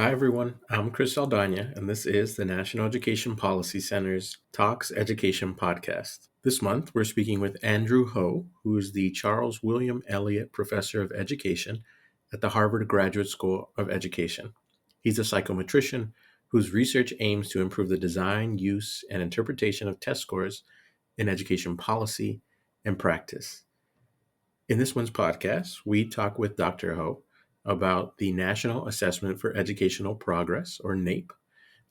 Hi, everyone. I'm Chris Saldaña, and this is the National Education Policy Center's Talks Education podcast. This month, we're speaking with Andrew Ho, who is the Charles William Eliot Professor of Education at the Harvard Graduate School of Education. He's a psychometrician whose research aims to improve the design, use, and interpretation of test scores in education policy and practice. In this month's podcast, we talk with Dr. Ho about the National Assessment for Educational Progress, or NAEP,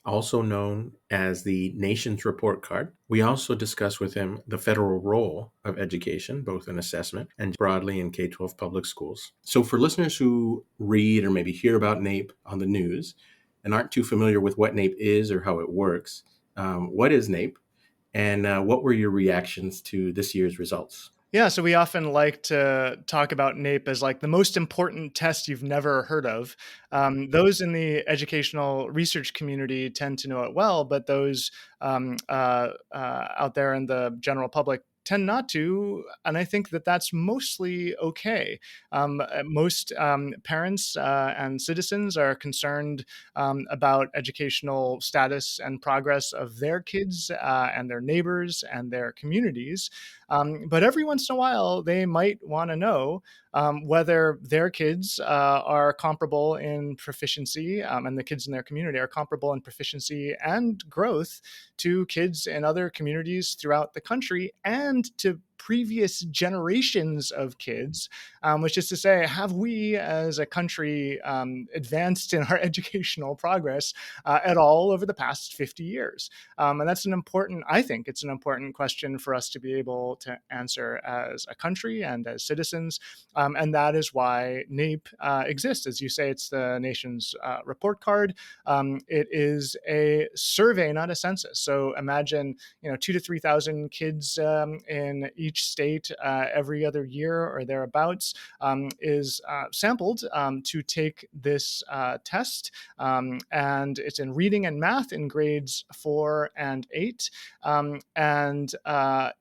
also known as the Nation's Report Card. We also discuss with him the federal role of education, both in assessment and broadly in K-12 public schools. So for listeners who read or maybe hear about NAEP on the news and aren't too familiar with what NAEP is or how it works, what is NAEP? And what were your reactions to this year's results? Yeah, so we often like to talk about NAEP as like the most important test you've never heard of. Those in the educational research community tend to know it well, but those out there in the general public tend not to. And I think that that's mostly okay. Most parents and citizens are concerned about educational status and progress of their kids and their neighbors and their communities. But every once in a while, they might want to know whether their kids are comparable in proficiency and the kids in their community are comparable in proficiency and growth to kids in other communities throughout the country and to previous generations of kids, which is to say, have we as a country advanced in our educational progress at all over the past 50 years? And that's I think it's an important question for us to be able to answer as a country and as citizens. And that is why NAEP exists. As you say, it's the nation's report card. It is a survey, not a census. So imagine, 2,000 to 3,000 kids in each state every other year or thereabouts is sampled to take this test. And it's in reading and math in grades 4 and 8. And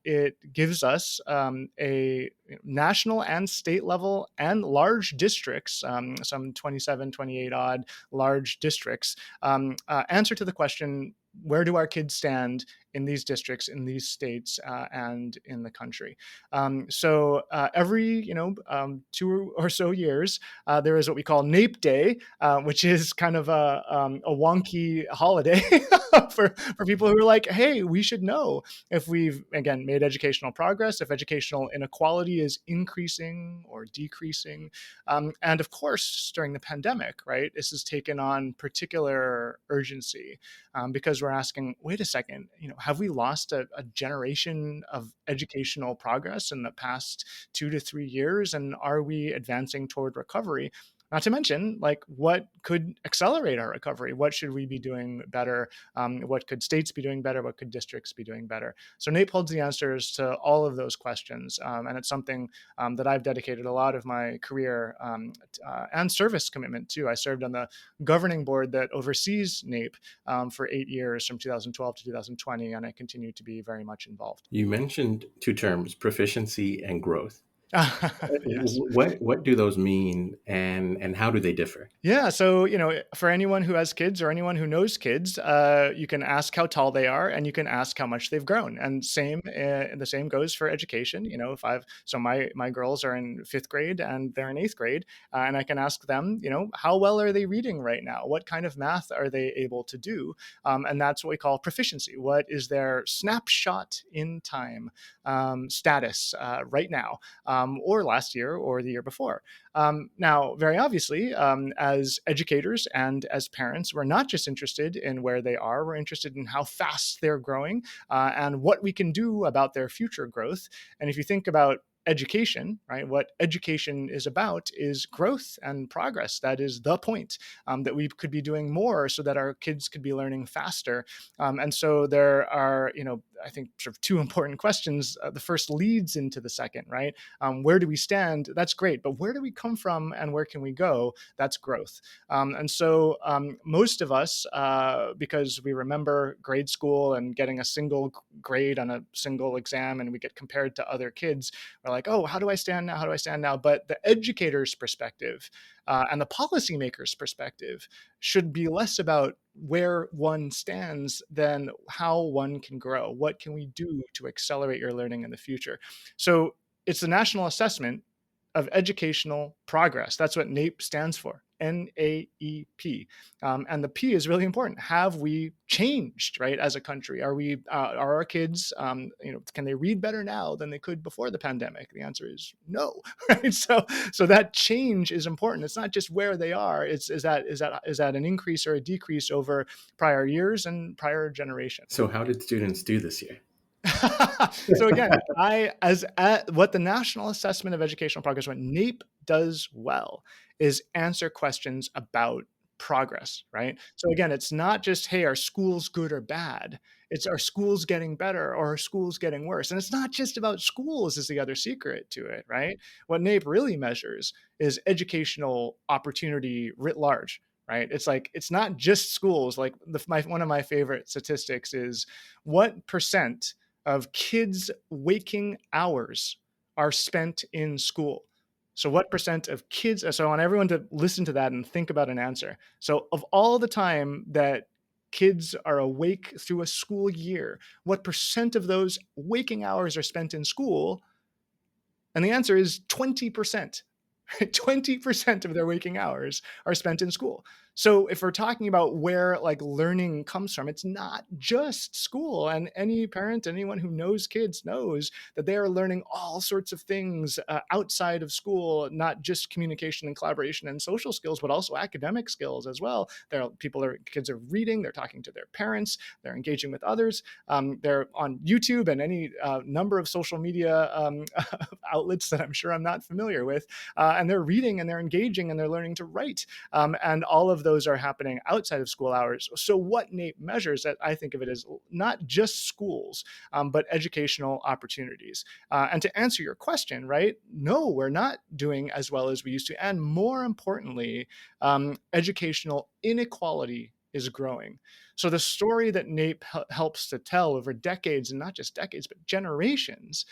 it gives us a national and state level and large districts, some 27, 28 odd large districts, answer to the question, where do our kids stand in these districts, in these states, and in the country? So every 2 or so years, there is what we call NAEP Day, which is kind of a wonky holiday for people who are like, hey, we should know if we've, again, made educational progress, if educational inequality is increasing or decreasing. And of course, during the pandemic, right, this has taken on particular urgency because we're asking, wait a second, have we lost a generation of educational progress in the past 2 to 3 years? And are we advancing toward recovery? Not to mention, what could accelerate our recovery? What should we be doing better? What could states be doing better? What could districts be doing better? So NAEP holds the answers to all of those questions. And it's something that I've dedicated a lot of my career and service commitment to. I served on the governing board that oversees NAEP for 8 years, from 2012 to 2020, and I continue to be very much involved. You mentioned two terms, proficiency and growth. Yes. What do those mean, and how do they differ? Yeah. So, for anyone who has kids or anyone who knows kids, you can ask how tall they are and you can ask how much they've grown. And the same goes for education. So my girls are in 5th grade and they're in 8th grade. And I can ask them, how well are they reading right now? What kind of math are they able to do? And that's what we call proficiency. What is their snapshot in time status right now, or last year or the year before? Now, very obviously, as educators and as parents, we're not just interested in where they are, we're interested in how fast they're growing and what we can do about their future growth. And if you think about education, right? What education is about is growth and progress. That is the point, that we could be doing more so that our kids could be learning faster. And so there are, I think, sort of two important questions. The first leads into the second, right? Where do we stand? That's great. But where do we come from and where can we go? That's growth. And so most of us, because we remember grade school and getting a single grade on a single exam and we get compared to other kids, we're like, oh, how do I stand now? How do I stand now? But the educator's perspective and the policymaker's perspective should be less about where one stands than how one can grow. What can we do to accelerate your learning in the future? So it's the national assessment of educational progress. That's what NAEP stands for. NAEP, and the P is really important. Have we changed, right, as a country? Are our kids, can they read better now than they could before the pandemic? The answer is no, right? So that change is important. It's not just where they are. It's is that an increase or a decrease over prior years and prior generations? So, how did students do this year? So again, what the National Assessment of Educational Progress, what NAEP does well, is answer questions about progress, right? So again, it's not just, hey, are schools good or bad? It's, are schools getting better or are schools getting worse? And it's not just about schools is the other secret to it, right? What NAEP really measures is educational opportunity writ large. Right. It's like, it's not just schools. Like one of my favorite statistics is what percent of kids' waking hours are spent in school. So, what percent of kids? So, I want everyone to listen to that and think about an answer. So, of all the time that kids are awake through a school year, what percent of those waking hours are spent in school? And the answer is 20%. 20% of their waking hours are spent in school. So if we're talking about where like learning comes from, it's not just school. And any parent, anyone who knows kids knows that they are learning all sorts of things outside of school, not just communication and collaboration and social skills, but also academic skills as well. Kids are reading, they're talking to their parents, they're engaging with others. They're on YouTube and any number of social media outlets that I'm sure I'm not familiar with. And they're reading and they're engaging and they're learning to write. And all of those are happening outside of school hours. So what NAEP measures, that I think of it as not just schools, but educational opportunities. And to answer your question, right? No, we're not doing as well as we used to. And more importantly, educational inequality is growing. So the story that NAEP helps to tell over decades, and not just decades, but generations,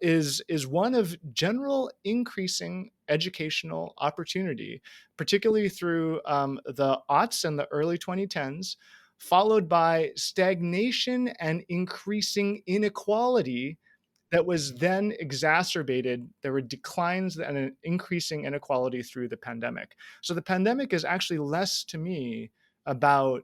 is one of general increasing educational opportunity, particularly through the aughts and the early 2010s, followed by stagnation and increasing inequality that was then exacerbated. There were declines and an increasing inequality through the pandemic. So the pandemic is actually less to me about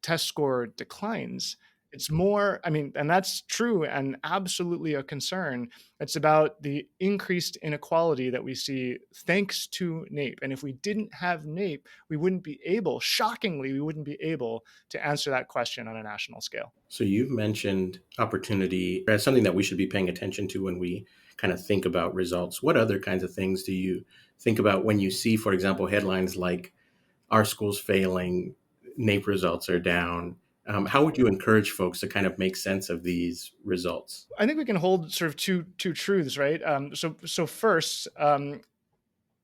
test score declines. It's more, I mean, and that's true and absolutely a concern. It's about the increased inequality that we see thanks to NAEP. And if we didn't have NAEP, we wouldn't be able, shockingly, we wouldn't be able to answer that question on a national scale. So, you've mentioned opportunity as something that we should be paying attention to when we kind of think about results. What other kinds of things do you think about when you see, for example, headlines like our school's failing, NAEP results are down? How would you encourage folks to kind of make sense of these results? I think we can hold sort of two truths, right? So first,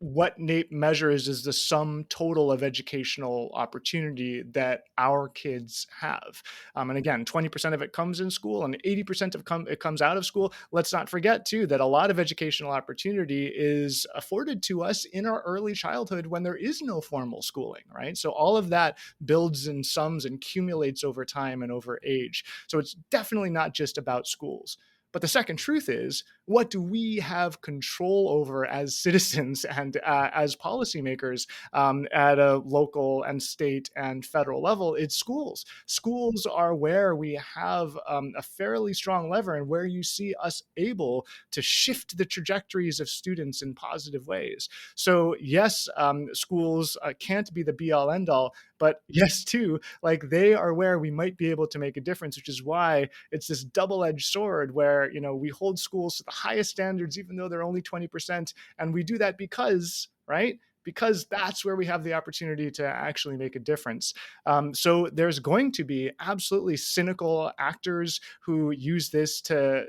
what NAEP measures is the sum total of educational opportunity that our kids have. And again, 20% of it comes in school and 80% of it comes out of school. Let's not forget, too, that a lot of educational opportunity is afforded to us in our early childhood when there is no formal schooling, right? So all of that builds and sums and accumulates over time and over age. So it's definitely not just about schools. But the second truth is, what do we have control over as citizens and as policymakers at a local and state and federal level? It's schools. Schools are where we have a fairly strong lever and where you see us able to shift the trajectories of students in positive ways. So yes, schools can't be the be all end all, but yes, too, like they are where we might be able to make a difference, which is why it's this double-edged sword where, we hold schools to the highest standards, even though they're only 20%. And we do that because, right? Because that's where we have the opportunity to actually make a difference. So there's going to be absolutely cynical actors who use this to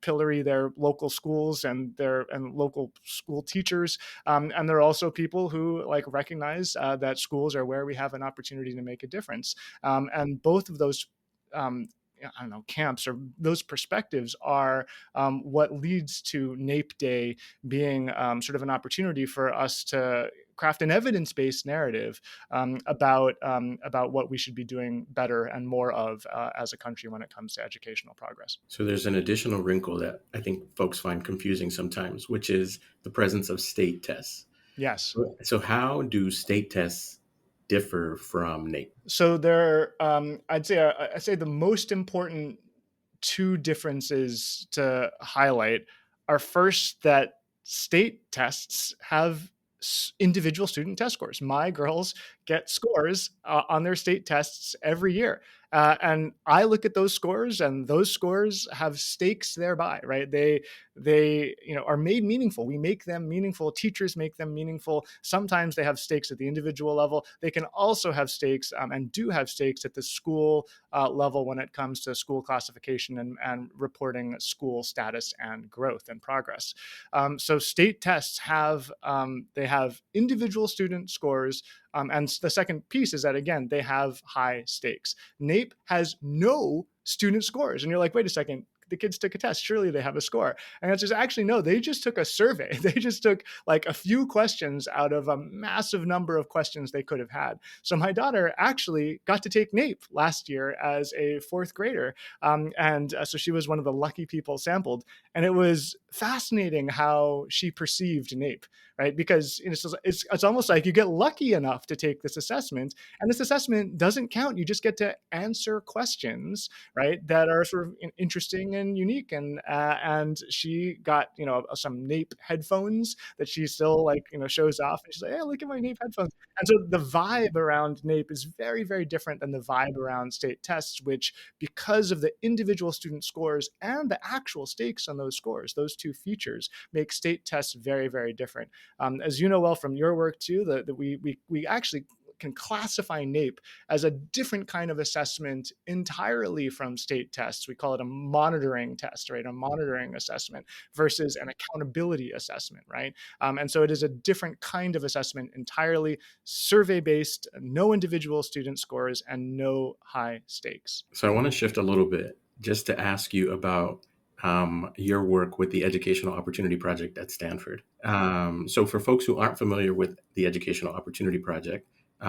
pillory their local schools and local school teachers. And there are also people who like recognize that schools are where we have an opportunity to make a difference. And both of those I don't know, camps or those perspectives are what leads to NAEP Day being sort of an opportunity for us to craft an evidence-based narrative about what we should be doing better and more of as a country when it comes to educational progress. So there's an additional wrinkle that I think folks find confusing sometimes, which is the presence of state tests. Yes. So how do state tests differ from NAEP? So I'd say the most important two differences to highlight are first that state tests have individual student test scores. My girls get scores on their state tests every year. And I look at those scores, and those scores have stakes thereby, right? They are made meaningful. We make them meaningful. Teachers make them meaningful. Sometimes they have stakes at the individual level. They can also have stakes and do have stakes at the school level when it comes to school classification and reporting school status and growth and progress. So state tests they have individual student scores. And the second piece is that, again, they have high stakes. NAEP has no student scores. And you're like, wait a second, the kids took a test. Surely they have a score. And it's just actually, no, they just took a survey. They just took like a few questions out of a massive number of questions they could have had. So my daughter actually got to take NAEP last year as a fourth grader. So she was one of the lucky people sampled. And it was fascinating how she perceived NAEP, right? Because it's almost like you get lucky enough to take this assessment, and this assessment doesn't count. You just get to answer questions, right, that are sort of interesting and unique. And she got some NAEP headphones that she still shows off, and she's like, hey, look at my NAEP headphones. And so the vibe around NAEP is very, very different than the vibe around state tests, which, because of the individual student scores and the actual stakes on those scores, those two features make state tests very, very different. As you know well from your work too, that we actually can classify NAEP as a different kind of assessment entirely from state tests. We call it a monitoring test, right? A monitoring assessment versus an accountability assessment, right? And so it is a different kind of assessment entirely, survey-based, no individual student scores, and no high stakes. So I want to shift a little bit just to ask you about your work with the Educational Opportunity Project at Stanford. So for folks who aren't familiar with the Educational Opportunity Project,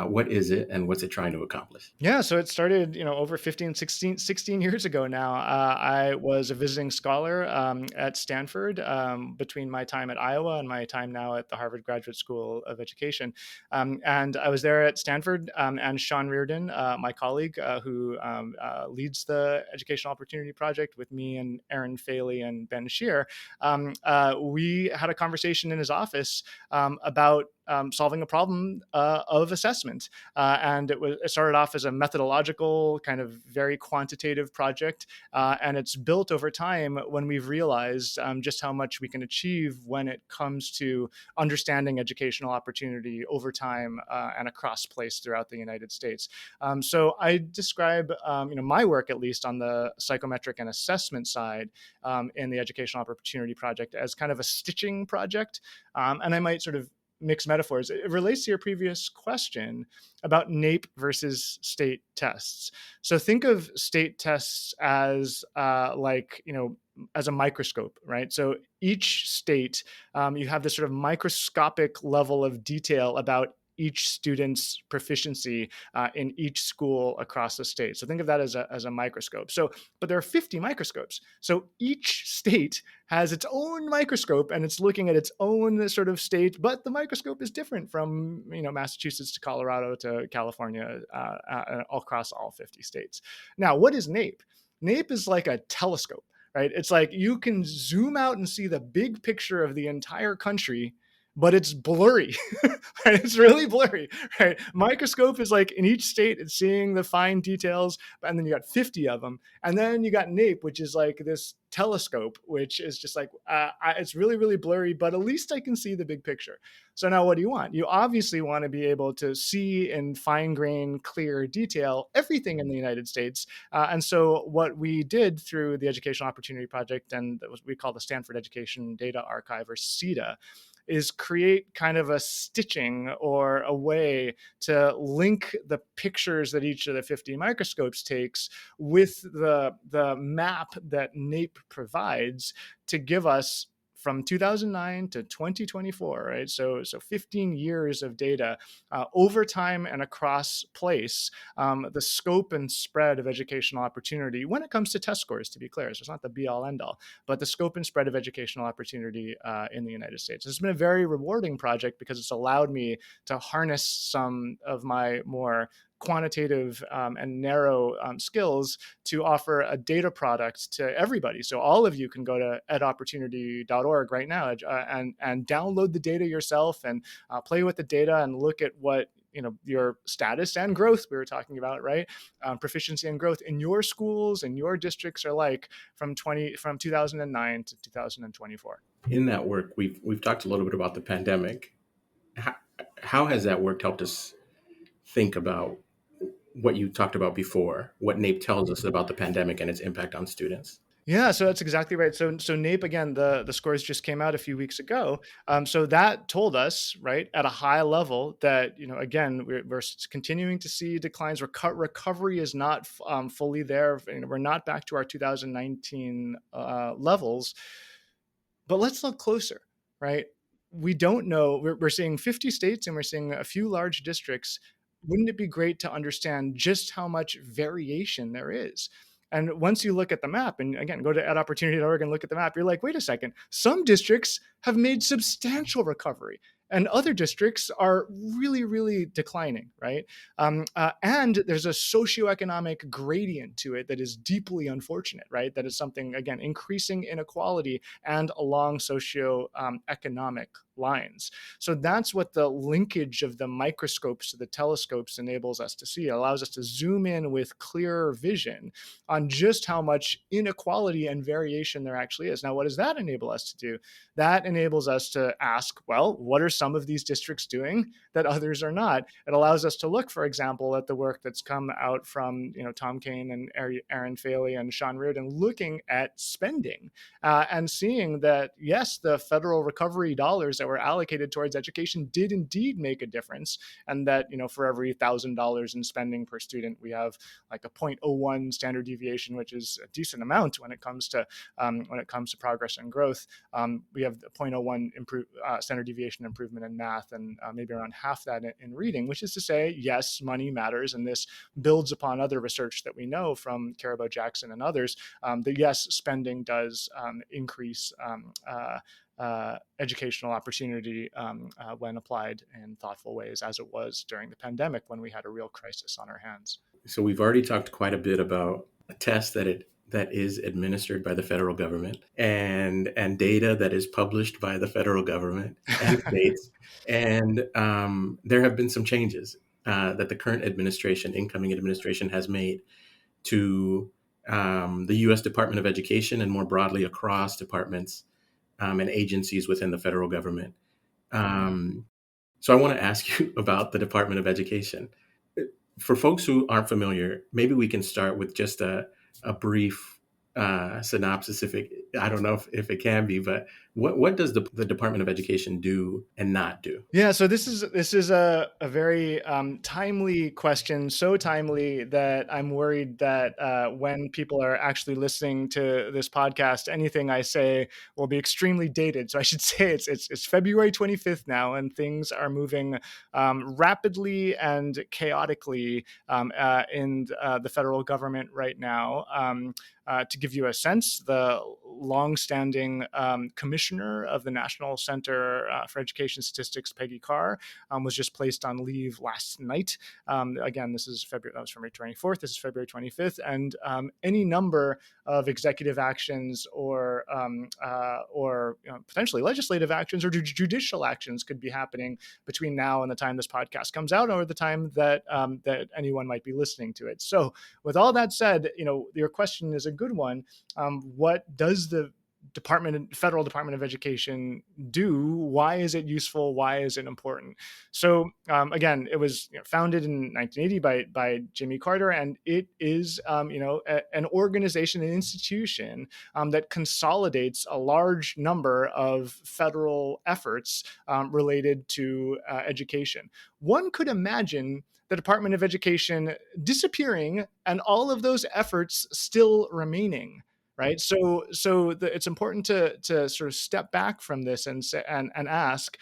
what is it and what's it trying to accomplish? Yeah, so it started, over 15, 16 years ago now. I was a visiting scholar at Stanford between my time at Iowa and my time now at the Harvard Graduate School of Education. And I was there at Stanford, and Sean Reardon, my colleague who leads the Educational Opportunity Project with me and Aaron Faley and Ben Shear, we had a conversation in his office about solving a problem of assessment. And it started off as a methodological, kind of very quantitative project. And it's built over time when we've realized just how much we can achieve when it comes to understanding educational opportunity over time and across place throughout the United States. So I describe my work, at least on the psychometric and assessment side in the Educational Opportunity Project, as kind of a stitching project. And I might sort of mixed metaphors. It relates to your previous question about NAEP versus state tests. So think of state tests as as a microscope, right? So each state, you have this sort of microscopic level of detail about each student's proficiency in each school across the state. So think of that as a microscope. But there are 50 microscopes. So each state has its own microscope and it's looking at its own sort of state, but the microscope is different from Massachusetts to Colorado to California, all across all 50 states. Now, what is NAEP? NAEP is like a telescope, right? It's like you can zoom out and see the big picture of the entire country, but it's blurry. Right? It's really blurry, right? Microscope is like in each state, it's seeing the fine details, and then you got 50 of them. And then you got NAEP, which is like this telescope, which is just like, it's really, really blurry, but at least I can see the big picture. So now what do you want? You obviously want to be able to see in fine grain, clear detail, everything in the United States. And so what we did through the Educational Opportunity Project and what we call the Stanford Education Data Archive, or SEDA, is create kind of a stitching or a way to link the pictures that each of the 50 microscopes takes with the map that NAEP provides to give us from 2009 to 2024, right? So 15 years of data over time and across place, the scope and spread of educational opportunity when it comes to test scores, to be clear. So it's not the be all end all, but the scope and spread of educational opportunity in the United States. It's been a very rewarding project because it's allowed me to harness some of my more quantitative and narrow skills to offer a data product to everybody. So all of you can go to edopportunity.org right now and download the data yourself and play with the data and look at what your status and growth we were talking about, right? Proficiency and growth in your schools and your districts are like from 2009 to 2024. In that work, we've talked a little bit about the pandemic. How has that work helped us think about what you talked about before, what NAEP tells us about the pandemic and its impact on students? Yeah, so that's exactly right. So NAEP, again, the scores just came out a few weeks ago. So that told us, right, at a high level that, again, we're continuing to see declines. Recovery is not fully there. We're not back to our 2019 levels. But let's look closer, right? We don't know. We're seeing 50 states and we're seeing a few large districts. Wouldn't it be great to understand just how much variation there is? And once you look at the map, and again, go to edopportunity.org and look at the map, you're like, wait a second, some districts have made substantial recovery and other districts are really, really declining, right? And there's a socioeconomic gradient to it that is deeply unfortunate, right? That is something, again, increasing inequality and along socioeconomic lines. So that's what the linkage of the microscopes to the telescopes enables us to see. It allows us to zoom in with clearer vision on just how much inequality and variation there actually is. Now, what does that enable us to do? That enables us to ask, well, what are some of these districts doing that others are not? It allows us to look, for example, at the work that's come out from Tom Kane and Aaron Faley and Sean Reardon looking at spending and seeing that, yes, the federal recovery dollars that were allocated towards education did indeed make a difference. And that, for every $1,000 in spending per student, we have like a 0.01 standard deviation, which is a decent amount when it comes to progress and growth. We have the 0.01 standard deviation improvement in math and maybe around half that in reading, which is to say, yes, money matters. And this builds upon other research that we know from Carabo Jackson and others, that yes, spending does increase educational opportunity when applied in thoughtful ways, as it was during the pandemic when we had a real crisis on our hands. So we've already talked quite a bit about a test that is administered by the federal government and data that is published by the federal government and states. And there have been some changes that the current incoming administration has made to the U.S. Department of Education and more broadly across departments and agencies within the federal government. So I want to ask you about the Department of Education. For folks who aren't familiar, maybe we can start with just a brief synopsis, I don't know if it can be, but what does the Department of Education do and not do? Yeah, so this is a very timely question, so timely that I'm worried that when people are actually listening to this podcast, anything I say will be extremely dated. So I should say it's February 25th now, and things are moving rapidly and chaotically in the federal government right now. To give you a sense, the longstanding commissioner of the National Center for Education Statistics, Peggy Carr, was just placed on leave last night. Again, that was February 24th. This is February 25th, and any number of executive actions or potentially legislative actions or judicial actions could be happening between now and the time this podcast comes out, or the time that that anyone might be listening to it. So, with all that said, your question is a good one. What does the federal Department of Education do? Why is it useful? Why is it important? So again, it was founded in 1980 by Jimmy Carter, and it is an organization, an institution that consolidates a large number of federal efforts related to education. One could imagine the Department of Education disappearing and all of those efforts still remaining. Right, it's important to sort of step back from this and say, and ask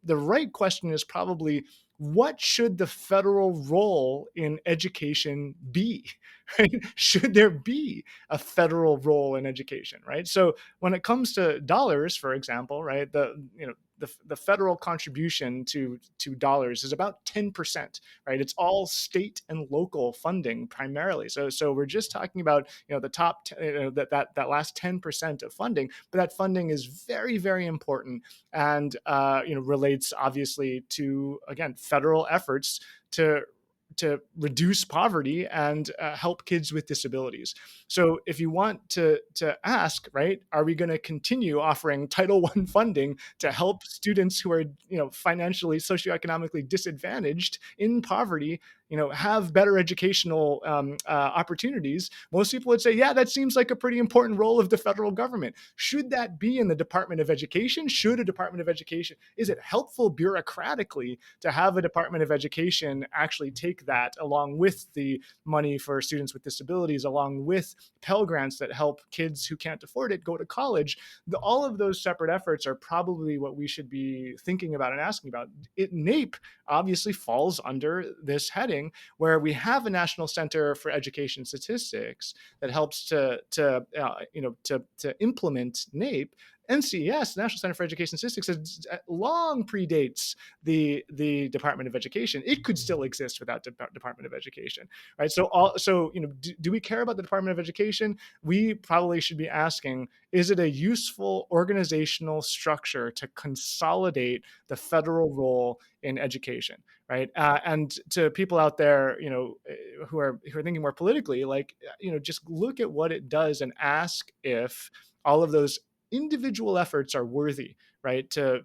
the right question is probably, what should the federal role in education be? Right? Should there be a federal role in education? Right. So when it comes to dollars, for example, right, the federal contribution to dollars is about 10%, right? It's all state and local funding primarily. So we're just talking about the top that last 10% of funding, but that funding is very, very important, and relates obviously to, again, federal efforts to reduce poverty and help kids with disabilities. So if you want to ask, right, are we going to continue offering Title I funding to help students who are financially, socioeconomically disadvantaged in poverty, have better educational opportunities? Most people would say, yeah, that seems like a pretty important role of the federal government. Should that be in the Department of Education? Should a Department of Education, is it helpful bureaucratically to have a Department of Education actually take that, along with the money for students with disabilities, along with Pell Grants that help kids who can't afford it go to college? All of those separate efforts are probably what we should be thinking about and asking about. NAEP obviously falls under this heading, where we have a National Center for Education Statistics that helps to implement NAEP. NCES, National Center for Education Statistics, long predates the Department of Education. It could still exist without Department of Education, right? Do we care about the Department of Education? We probably should be asking, is it a useful organizational structure to consolidate the federal role in education, right? And to people out there, who are thinking more politically, just look at what it does and ask if all of those individual efforts are worthy, right? To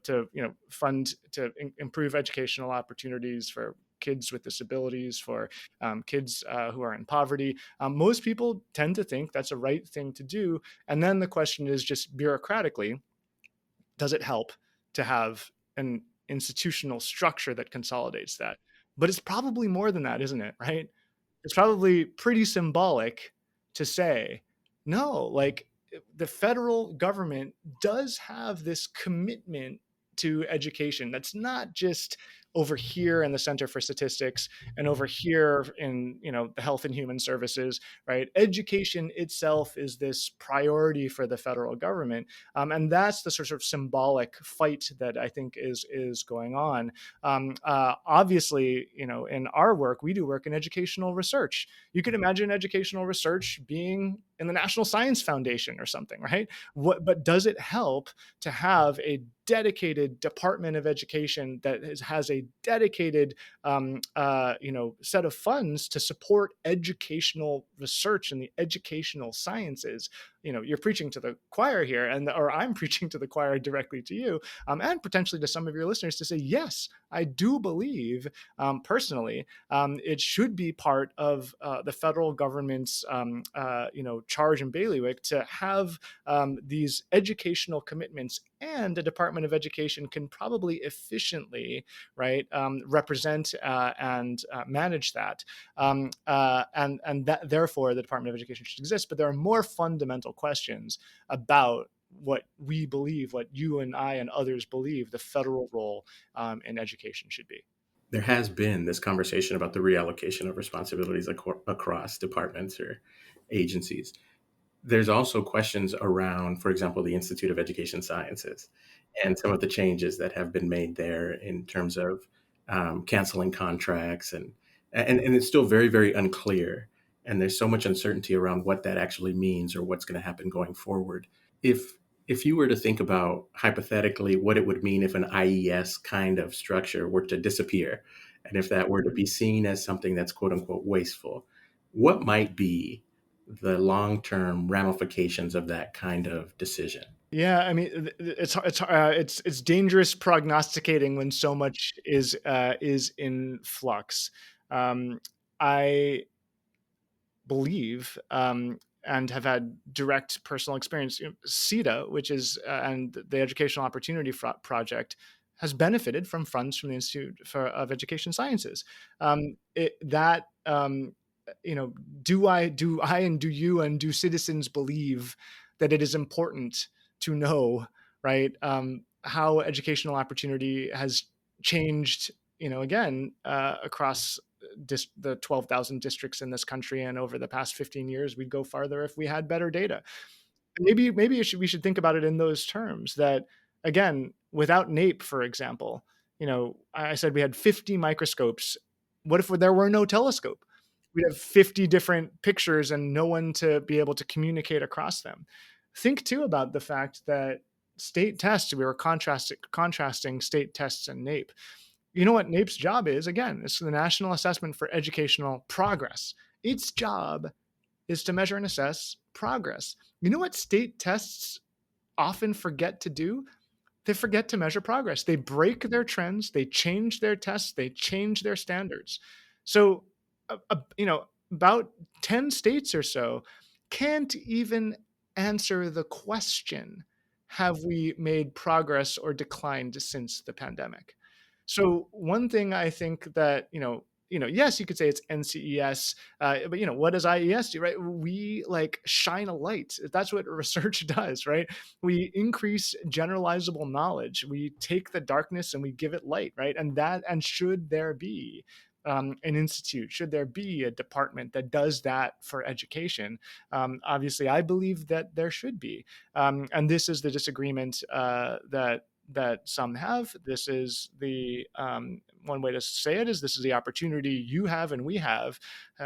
fund, to improve educational opportunities for kids with disabilities, for kids who are in poverty. Most people tend to think that's a right thing to do. And then the question is, just bureaucratically, does it help to have an institutional structure that consolidates that? But it's probably more than that, isn't it? Right? It's probably pretty symbolic to say, no, the federal government does have this commitment to education that's not just over here in the Center for Statistics and over here in the Health and Human Services, right? Education itself is this priority for the federal government, and that's the sort of symbolic fight that I think is going on. Obviously, in our work, we do work in educational research. You could imagine educational research being in the National Science Foundation or something, right? But does it help to have a dedicated Department of Education that has a dedicated set of funds to support educational research in the educational sciences? You're preaching to the choir here, or I'm preaching to the choir directly to you, and potentially to some of your listeners, to say, yes, I do believe personally it should be part of the federal government's charge and bailiwick to have these educational commitments, and the Department of Education can probably efficiently, right, represent and manage that, and that therefore the Department of Education should exist. But there are more fundamental questions about what we believe, what you and I and others believe the federal role in education should be. There has been this conversation about the reallocation of responsibilities across departments or agencies. There's also questions around, for example, the Institute of Education Sciences and some of the changes that have been made there in terms of canceling contracts, and it's still very, very unclear. And there's so much uncertainty around what that actually means or what's going to happen going forward. If you were to think about hypothetically what it would mean if an IES kind of structure were to disappear, and if that were to be seen as something that's quote unquote wasteful, what might be the long-term ramifications of that kind of decision? Yeah, I mean, it's dangerous prognosticating when so much is in flux. Um, I believe, and have had direct personal experience. CETA, which is and the Educational Opportunity Project, has benefited from funds from the of Education Sciences. That do I and do you and do citizens believe that it is important to know, right? How educational opportunity has changed, again, across the 12,000 districts in this country, and over the past 15 years we'd go farther if we had better data. Maybe we should think about it in those terms, that again, without NAEP, for example, I said we had 50 microscopes. What if there were no telescope? We'd have 50 different pictures and no one to be able to communicate across them. Think too about the fact that state tests, we were contrasting state tests and NAEP. You know what NAEP's job is? Again, it's the National Assessment for Educational Progress. Its job is to measure and assess progress. You know what state tests often forget to do? They forget to measure progress. They break their trends, they change their tests, they change their standards. So, about 10 states or so can't even answer the question, have we made progress or declined since the pandemic? So one thing I think that, yes, you could say it's NCES, but what does IES do, right? We like shine a light. That's what research does, right? We increase generalizable knowledge. We take the darkness and we give it light, right? And should there be an institute, should there be a department that does that for education? Obviously, I believe that there should be, and this is the disagreement that some have. This is the one way to say it is, this is the opportunity you have and we have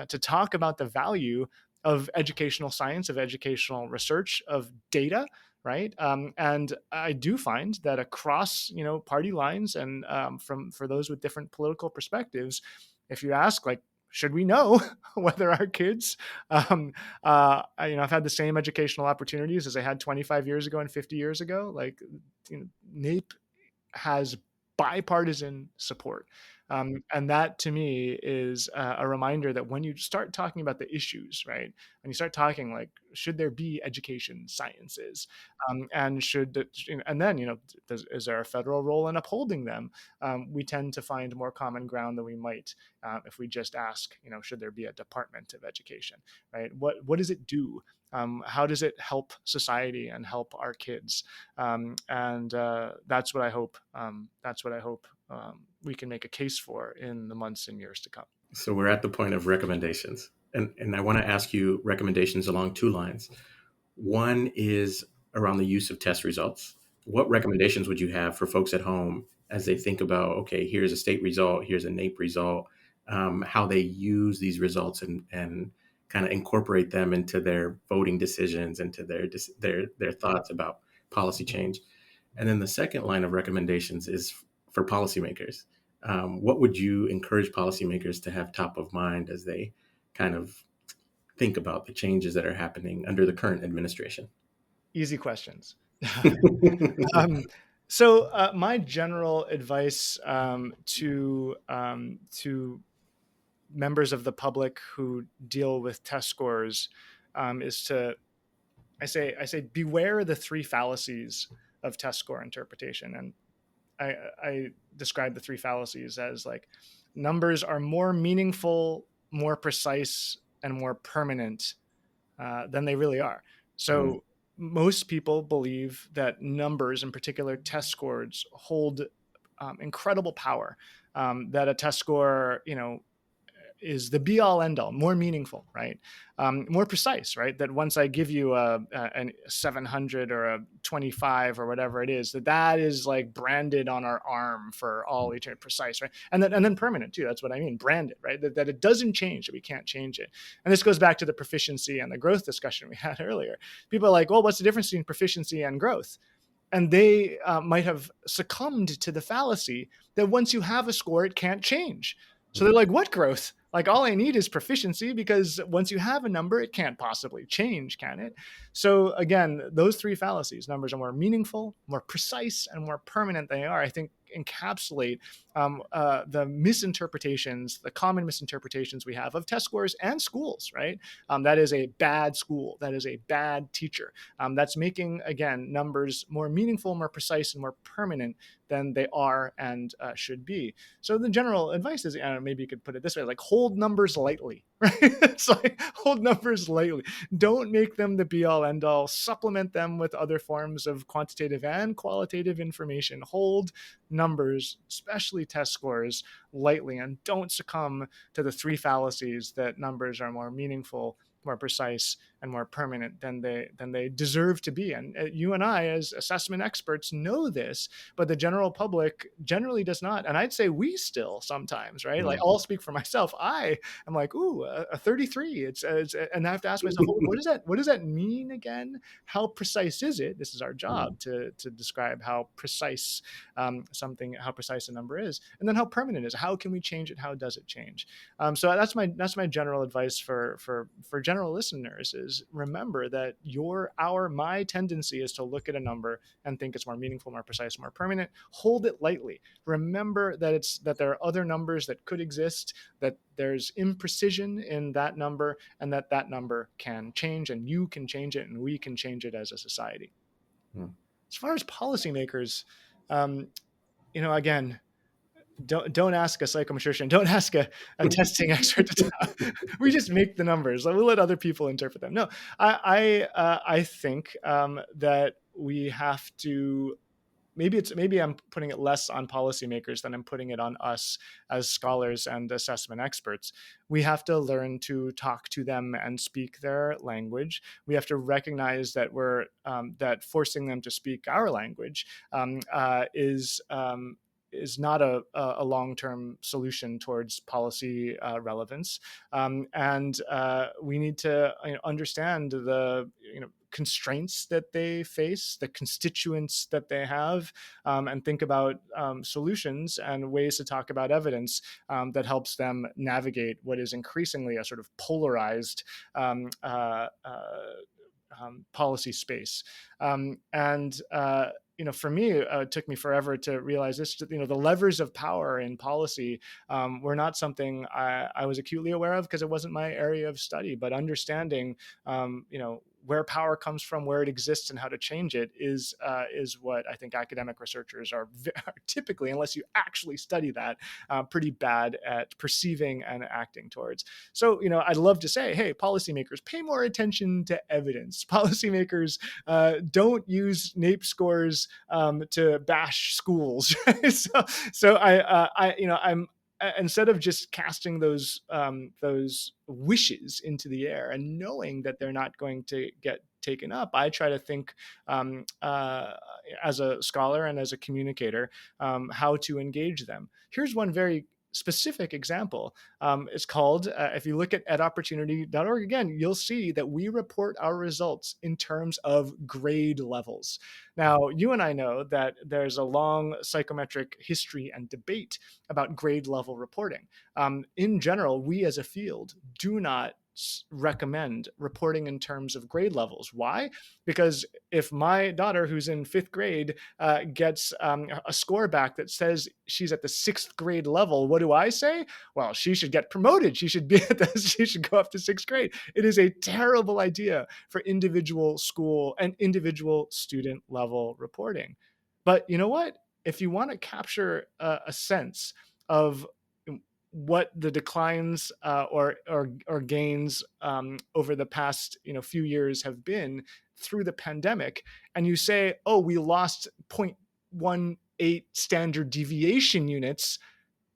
to talk about the value of educational science, of educational research, of data, right? And I do find that across party lines, and for those with different political perspectives, if you ask, like, should we know whether our kids, I've had the same educational opportunities as I had 25 years ago and 50 years ago. Like, NAEP has bipartisan support. And that to me is a reminder that when you start talking about the issues, right, when you start talking like, should there be education sciences, and and then is there a federal role in upholding them? We tend to find more common ground than we might if we just ask, should there be a Department of Education, right? What does it do? How does it help society and help our kids? And that's what I hope. We can make a case for in the months and years to come. So we're at the point of recommendations. And I want to ask you recommendations along two lines. One is around the use of test results. What recommendations would you have for folks at home as they think about, okay, here's a state result, here's a NAEP result, how they use these results and kind of incorporate them into their voting decisions, into their thoughts about policy change? And then the second line of recommendations is for policymakers. What would you encourage policymakers to have top of mind as they kind of think about the changes that are happening under the current administration? Easy questions. um, so my general advice to members of the public who deal with test scores is to I say beware the three fallacies of test score interpretation. And I describe the three fallacies as like, numbers are more meaningful, more precise, and more permanent than they really are. Mm. So most people believe that numbers, in particular test scores, hold incredible power. That a test score, is the be all end all, more meaningful, right? More precise, right? That once I give you a 700 or a 25 or whatever it is, that is like branded on our arm for all eternity, precise, right? And then permanent too. That's what I mean, branded, right? That it doesn't change, that we can't change it. And this goes back to the proficiency and the growth discussion we had earlier. People are like, well, what's the difference between proficiency and growth? And they might have succumbed to the fallacy that once you have a score, it can't change. So they're like, what growth? Like, all I need is proficiency, because once you have a number, it can't possibly change, can it? So again, those three fallacies: numbers are more meaningful, more precise, and more permanent they are, I think, encapsulate the misinterpretations, the common misinterpretations we have of test scores and schools, right? That is a bad school. That is a bad teacher. That's making, again, numbers more meaningful, more precise, and more permanent than they are and should be. So the general advice is, I don't know, maybe you could put it this way, like, hold numbers lightly, right? It's like, hold numbers lightly. Don't make them the be all end all. Supplement them with other forms of quantitative and qualitative information. Hold numbers, especially test scores, lightly, and don't succumb to the three fallacies that numbers are more meaningful, more precise, and more permanent than they deserve to be. And you and I, as assessment experts, know this, but the general public generally does not. And I'd say we still sometimes, right? Like, Mm. I'll speak for myself. I am like, ooh, a 33. And I have to ask myself, what does that mean again? How precise is it? This is our job, to describe how precise how precise a number is, and then how permanent it is. How can we change it? How does it change? So that's my general advice for general listeners: is remember that my tendency is to look at a number and think it's more meaningful, more precise, more permanent. Hold it lightly. Remember that there are other numbers that could exist, that there's imprecision in that number, and that number can change, and you can change it, and we can change it as a society. Mm. As far as policymakers, um, again, don't ask a psychometrician, don't ask a testing expert to tell. We just make the numbers. We'll let other people interpret them. No, I think that we have to. Maybe I'm putting it less on policymakers than I'm putting it on us as scholars and assessment experts. We have to learn to talk to them and speak their language. We have to recognize that forcing them to speak our language is not a long-term solution towards policy relevance. And we need to understand the constraints that they face, the constituents that they have, and think about solutions and ways to talk about evidence that helps them navigate what is increasingly a sort of polarized policy space. And for me, it took me forever to realize this. The levers of power in policy were not something I was acutely aware of, because it wasn't my area of study. But understanding, where power comes from, where it exists, and how to change it is what I think academic researchers are typically, unless you actually study that, pretty bad at perceiving and acting towards. So, I'd love to say, hey, policymakers, pay more attention to evidence. Policymakers, don't use NAEP scores to bash schools. so I'm instead of just casting those wishes into the air and knowing that they're not going to get taken up, I try to think as a scholar and as a communicator how to engage them. Here's one very specific example. It's called, if you look at edopportunity.org, again, you'll see that we report our results in terms of grade levels. Now, you and I know that there's a long psychometric history and debate about grade level reporting. In general, we as a field do not recommend reporting in terms of grade levels. Why? Because if my daughter, who's in fifth grade, gets a score back that says she's at the sixth grade level, what do I say? Well, she should get promoted. She should she should go up to sixth grade. It is a terrible idea for individual school and individual student level reporting. But you know what? If you want to capture a sense of what the declines or gains over the past few years have been through the pandemic, and you say, oh, we lost 0.18 standard deviation units,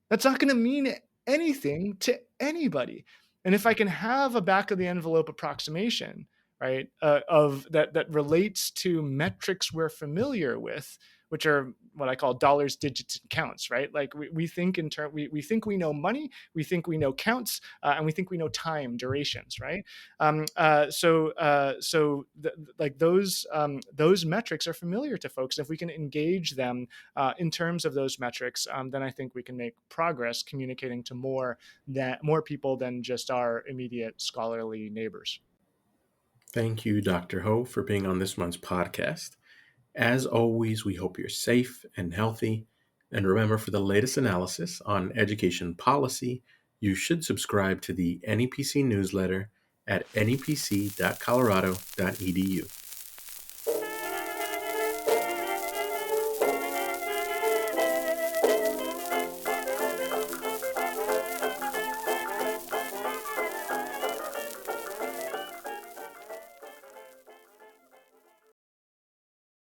that's not going to mean anything to anybody. And if I can have a back of the envelope approximation, right, of that relates to metrics we're familiar with, which are what I call dollars, digits, and counts, right? Like we think in term, we think we know money, we think we know counts, and we think we know time durations, right? Like those metrics are familiar to folks. If we can engage them in terms of those metrics, then I think we can make progress communicating to more people than just our immediate scholarly neighbors. Thank you, Dr. Ho, for being on this month's podcast. As always, we hope you're safe and healthy. And remember, for the latest analysis on education policy, you should subscribe to the NEPC newsletter at nepc.colorado.edu.